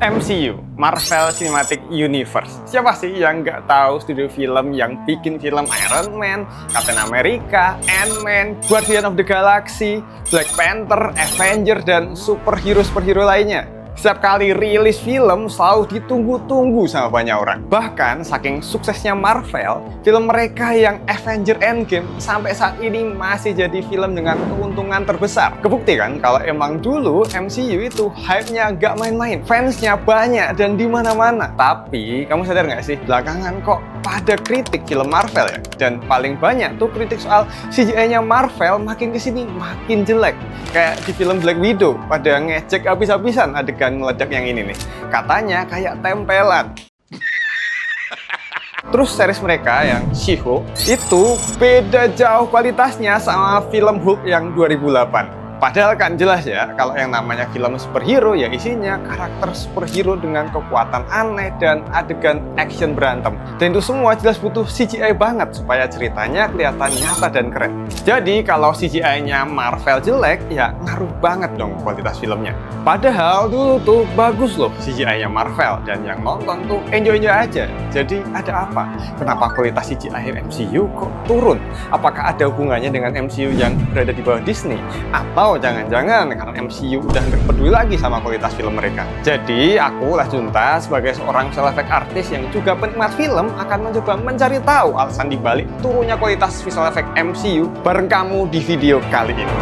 MCU, Marvel Cinematic Universe. Siapa sih yang nggak tahu studio film yang bikin film Iron Man, Captain America, Ant-Man, Guardian of the Galaxy, Black Panther, Avenger, dan superhero-superhero lainnya? Setiap kali rilis film selalu ditunggu-tunggu sama banyak orang. Bahkan saking suksesnya Marvel, film mereka yang Avenger Endgame sampai saat ini masih jadi film dengan keuntungan terbesar. Kebukti kan kalau emang dulu MCU itu hype-nya gak main-main, fansnya banyak dan di mana-mana. Tapi kamu sadar nggak sih, belakangan kok pada kritik film Marvel ya? Dan paling banyak tuh kritik soal CGI-nya Marvel makin kesini makin jelek. Kayak di film Black Widow, pada ngecek habis-habisan adegan meledak yang ini nih. Katanya kayak tempelan. Terus series mereka yang She-Hulk itu beda jauh kualitasnya sama film Hulk yang 2008. Padahal kan jelas ya, kalau yang namanya film superhero ya isinya karakter superhero dengan kekuatan aneh dan adegan action berantem. Dan itu semua jelas butuh CGI banget supaya ceritanya kelihatan nyata dan keren. Jadi kalau CGI-nya Marvel jelek, ya ngaruh banget dong kualitas filmnya. Padahal dulu tuh bagus loh CGI-nya Marvel, dan yang nonton tuh enjoy-enjoy aja. Jadi ada apa? Kenapa kualitas CGI MCU kok turun? Apakah ada hubungannya dengan MCU yang berada di bawah Disney? Atau jangan-jangan karena MCU udah nggak peduli lagi sama kualitas film mereka? Jadi aku Lah Junta sebagai seorang visual effect artist yang juga penikmat film akan mencoba mencari tahu alasan dibalik turunnya kualitas visual effect MCU bareng kamu di video kali ini.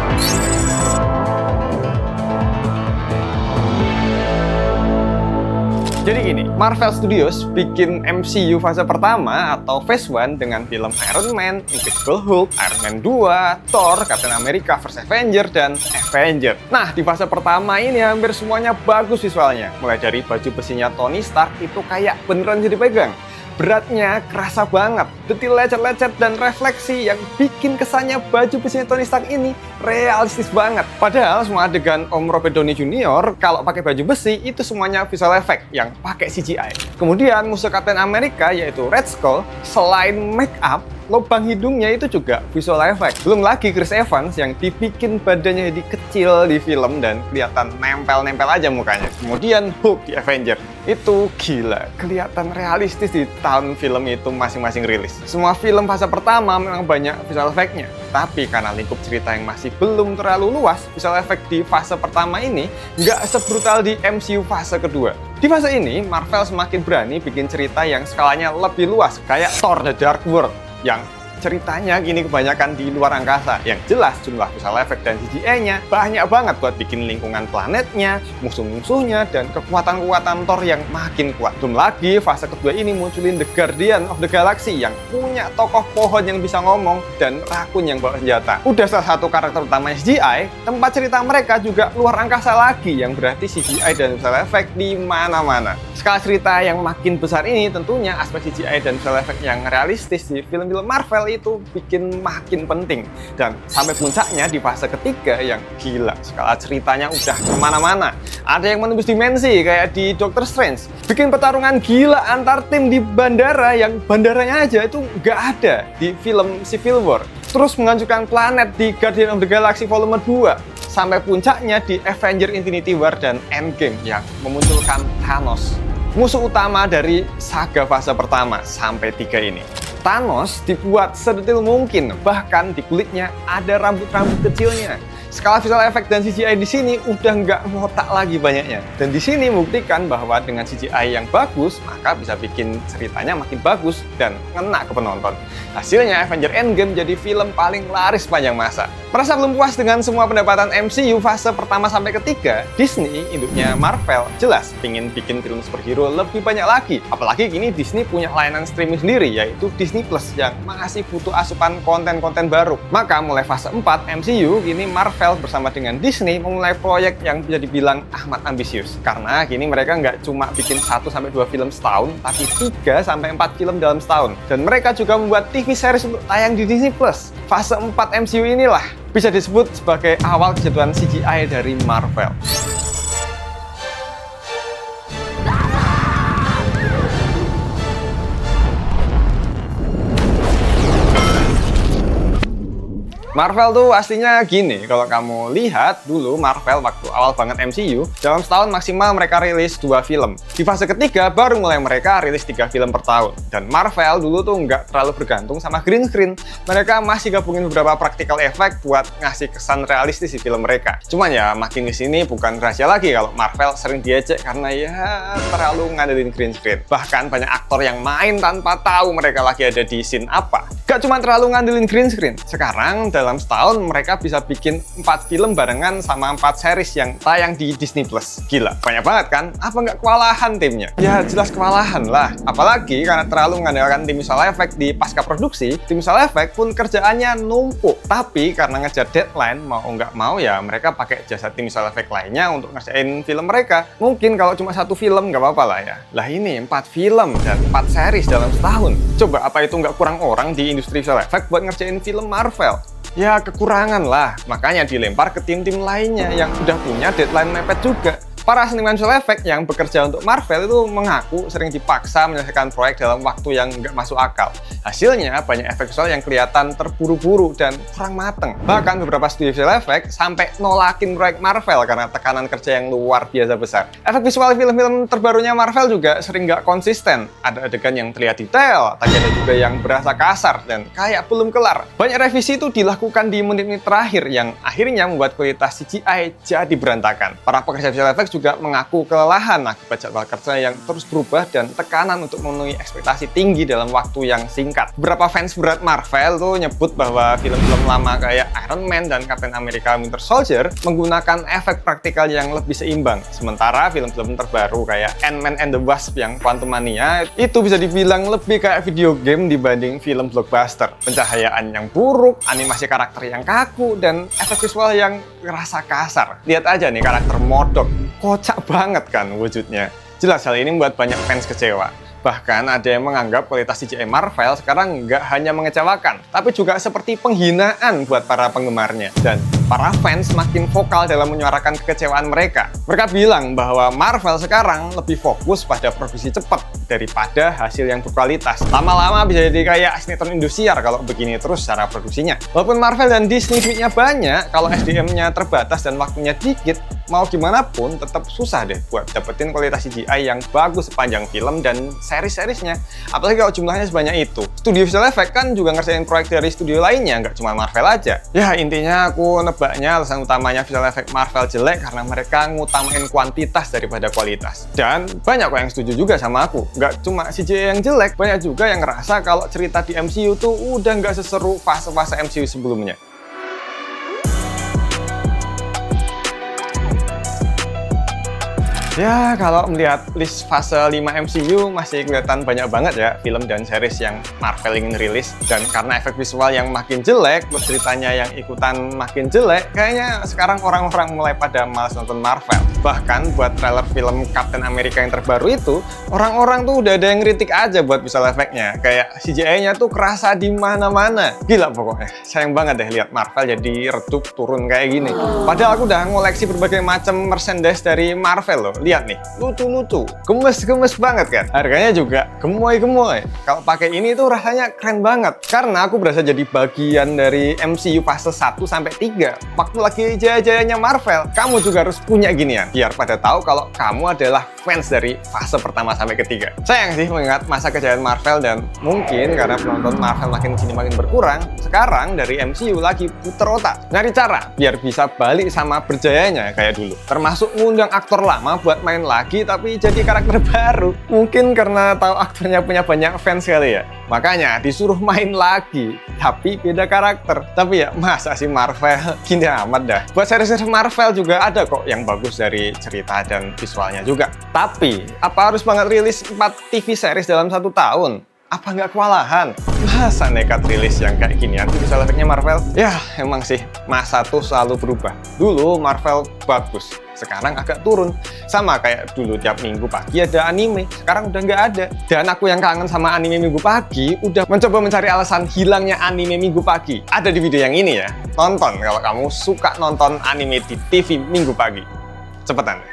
Jadi gini, Marvel Studios bikin MCU fase pertama atau Phase 1 dengan film Iron Man, Incredible Hulk, Iron Man 2, Thor, Captain America vs Avenger, dan Avenger. Nah, di fase pertama ini hampir semuanya bagus visualnya. Mulai dari baju besinya Tony Stark itu kayak beneran jadi pegang. Beratnya kerasa banget, detil lecet-lecet dan refleksi yang bikin kesannya baju besinya Tony Stark ini realistis banget. Padahal semua adegan Om Robert Downey Jr. kalau pakai baju besi itu semuanya visual effect yang pakai CGI. Kemudian musuh Captain America yaitu Red Skull, selain make up, lubang hidungnya itu juga visual effect. Belum lagi Chris Evans yang dibikin badannya jadi kecil di film dan kelihatan nempel-nempel aja mukanya. Kemudian Hulk di Avenger. Itu gila, kelihatan realistis di tahun film itu masing-masing rilis. Semua film fase pertama memang banyak visual effect-nya. Tapi karena lingkup cerita yang masih belum terlalu luas, visual effect di fase pertama ini nggak sebrutal di MCU fase kedua. Di fase ini, Marvel semakin berani bikin cerita yang skalanya lebih luas, kayak Thor The Dark World, yang ceritanya gini kebanyakan di luar angkasa. Yang jelas jumlah visual effect dan CGI-nya banyak banget buat bikin lingkungan planetnya, musuh-musuhnya, dan kekuatan-kekuatan Thor yang makin kuat. Belum lagi fase kedua ini munculin The Guardian of the Galaxy yang punya tokoh pohon yang bisa ngomong dan rakun yang bawa senjata. Udah salah satu karakter utamanya CGI, tempat cerita mereka juga luar angkasa lagi, yang berarti CGI dan visual effect di mana-mana. Skala cerita yang makin besar ini tentunya aspek CGI dan visual effect yang realistis di film-film Marvel itu bikin makin penting. Dan sampai puncaknya di fase ketiga yang gila, skala ceritanya udah kemana-mana. Ada yang menembus dimensi kayak di Doctor Strange, bikin pertarungan gila antar tim di bandara yang bandaranya aja itu nggak ada di film Civil War. Terus menghancurkan planet di Guardian of the Galaxy Volume 2. Sampai puncaknya di Avenger Infinity War dan Endgame yang memunculkan Thanos, musuh utama dari saga fase pertama sampai 3 ini. Thanos dibuat sedetil mungkin, bahkan di kulitnya ada rambut-rambut kecilnya. Skala visual effect dan CGI di sini udah nggak ngotak lagi banyaknya. Dan di sini membuktikan bahwa dengan CGI yang bagus, maka bisa bikin ceritanya makin bagus dan ngena ke penonton. Hasilnya Avenger Endgame jadi film paling laris sepanjang masa. Merasa belum puas dengan semua pendapatan MCU fase pertama sampai ketiga, Disney, induknya Marvel, jelas pingin bikin film superhero lebih banyak lagi. Apalagi kini Disney punya layanan streaming sendiri, yaitu Disney Plus, yang masih butuh asupan konten-konten baru. Maka mulai fase 4 MCU, kini Marvel bersama dengan Disney memulai proyek yang bisa dibilang amat ambisius. Karena kini mereka nggak cuma bikin 1-2 film setahun, tapi 3-4 film dalam setahun. Dan mereka juga membuat TV series untuk tayang di Disney Plus. Fase 4 MCU inilah bisa disebut sebagai awal kejatuhan CGI dari Marvel. Marvel tuh aslinya gini, kalau kamu lihat dulu Marvel waktu awal banget MCU, dalam setahun maksimal mereka rilis 2 film. Di fase ketiga baru mulai mereka rilis 3 film per tahun. Dan Marvel dulu tuh nggak terlalu bergantung sama green screen. Mereka masih gabungin beberapa practical effect buat ngasih kesan realistis di film mereka. Cuman ya makin kesini bukan rahasia lagi kalau Marvel sering diejek karena ya terlalu ngandelin green screen. Bahkan banyak aktor yang main tanpa tahu mereka lagi ada di scene apa. Gak cuma terlalu ngandelin green screen, sekarang dalam setahun mereka bisa bikin 4 film barengan sama 4 series yang tayang di Disney Plus. Gila, banyak banget kan? Apa nggak kewalahan timnya? Ya jelas kewalahan lah. Apalagi karena terlalu mengandalkan tim visual effect di pasca produksi, tim visual effect pun kerjaannya numpuk. Tapi karena ngejar deadline, mau nggak mau ya mereka pakai jasa tim visual effect lainnya untuk ngerjain film mereka. Mungkin kalau cuma 1 film nggak apa-apa lah ya. Lah ini 4 film dan 4 series dalam setahun. Coba apa itu nggak kurang orang di industri visual effect buat ngerjain film Marvel? Ya kekurangan lah, makanya dilempar ke tim-tim lainnya yang udah punya deadline mepet juga. Para seniman visual effect yang bekerja untuk Marvel itu mengaku sering dipaksa menyelesaikan proyek dalam waktu yang nggak masuk akal. Hasilnya banyak efek visual yang kelihatan terburu-buru dan kurang mateng. Bahkan beberapa studio visual effect sampai nolakin proyek Marvel karena tekanan kerja yang luar biasa besar. Efek visual film-film terbarunya Marvel juga sering nggak konsisten. Ada adegan yang terlihat detail, tapi ada juga yang berasa kasar dan kayak belum kelar. Banyak revisi itu dilakukan di menit-menit terakhir yang akhirnya membuat kualitas CGI jadi berantakan. Para pekerja visual effect juga mengaku kelelahan akibat jadwal kerja yang terus berubah dan tekanan untuk memenuhi ekspektasi tinggi dalam waktu yang singkat. Beberapa fans berat Marvel tuh nyebut bahwa film-film lama kayak Iron Man dan Captain America Winter Soldier menggunakan efek praktikal yang lebih seimbang. Sementara film-film terbaru kayak Ant-Man and the Wasp yang Quantumania itu bisa dibilang lebih kayak video game dibanding film blockbuster. Pencahayaan yang buruk, animasi karakter yang kaku, dan efek visual yang rasa kasar. Lihat aja nih karakter MODOK. Kocak banget kan wujudnya. Jelas hal ini membuat banyak fans kecewa. Bahkan ada yang menganggap kualitas CGI Marvel sekarang nggak hanya mengecewakan, tapi juga seperti penghinaan buat para penggemarnya. Dan para fans makin vokal dalam menyuarakan kekecewaan mereka. Mereka bilang bahwa Marvel sekarang lebih fokus pada produksi cepat daripada hasil yang berkualitas. Lama-lama bisa jadi kayak sinetron Indosiar kalau begini terus cara produksinya. Walaupun Marvel dan Disney duitnya banyak, kalau SDM-nya terbatas dan waktunya dikit, mau gimana pun tetap susah deh buat dapetin kualitas CGI yang bagus sepanjang film dan series-seriesnya. Apalagi kalau jumlahnya sebanyak itu. Studio visual effect kan juga ngerjain proyek dari studio lainnya, nggak cuma Marvel aja. Ya intinya aku nebaknya alasan utamanya visual effect Marvel jelek karena mereka ngutamain kuantitas daripada kualitas. Dan banyak kok yang setuju juga sama aku. Nggak cuma CGI yang jelek, banyak juga yang ngerasa kalau cerita di MCU tuh udah nggak seseru fase-fase MCU sebelumnya. Ya, kalau melihat list fase 5 MCU masih kelihatan banyak banget ya film dan series yang Marvel ingin rilis. Dan karena efek visual yang makin jelek, ceritanya yang ikutan makin jelek, kayaknya sekarang orang-orang mulai pada malas nonton Marvel. Bahkan buat trailer film Captain America yang terbaru itu, orang-orang tuh udah ada yang kritik aja buat visual effect-nya. Kayak CGI-nya tuh kerasa di mana-mana. Gila pokoknya. Sayang banget deh lihat Marvel jadi redup turun kayak gini. Padahal aku udah ngoleksi berbagai macam merchandise dari Marvel loh. Lihat nih, lucu-lucu, gemes-gemes banget kan. Harganya juga gemoy-gemoy. Kalau pakai ini tuh rasanya keren banget. Karena aku berasa jadi bagian dari MCU fase 1 sampai 3. Waktu lagi jaya-jayanya Marvel, kamu juga harus punya ginian. Biar pada tahu kalau kamu adalah fans dari fase pertama sampai ketiga. Sayang sih mengingat masa kejayaan Marvel dan mungkin karena penonton Marvel makin sini makin berkurang, sekarang dari MCU lagi puter otak. Nyari cara biar bisa balik sama berjayanya kayak dulu. Termasuk ngundang aktor lama buat main lagi tapi jadi karakter baru. Mungkin karena tahu aktornya punya banyak fans kali ya. Makanya disuruh main lagi tapi beda karakter. Tapi ya masa sih Marvel gini amat dah. Buat series-series Marvel juga ada kok yang bagus dari cerita dan visualnya juga. Tapi apa harus banget rilis 4 TV series dalam 1 tahun? Apa nggak kewalahan? Masa nekat rilis yang kayak ginian tuh visual effect-nya Marvel? Ya, emang sih, masa tuh selalu berubah. Dulu Marvel bagus, sekarang agak turun. Sama kayak dulu tiap minggu pagi ada anime, sekarang udah nggak ada. Dan aku yang kangen sama anime minggu pagi, udah mencoba mencari alasan hilangnya anime minggu pagi. Ada di video yang ini ya. Tonton kalau kamu suka nonton anime di TV minggu pagi. Cepetan.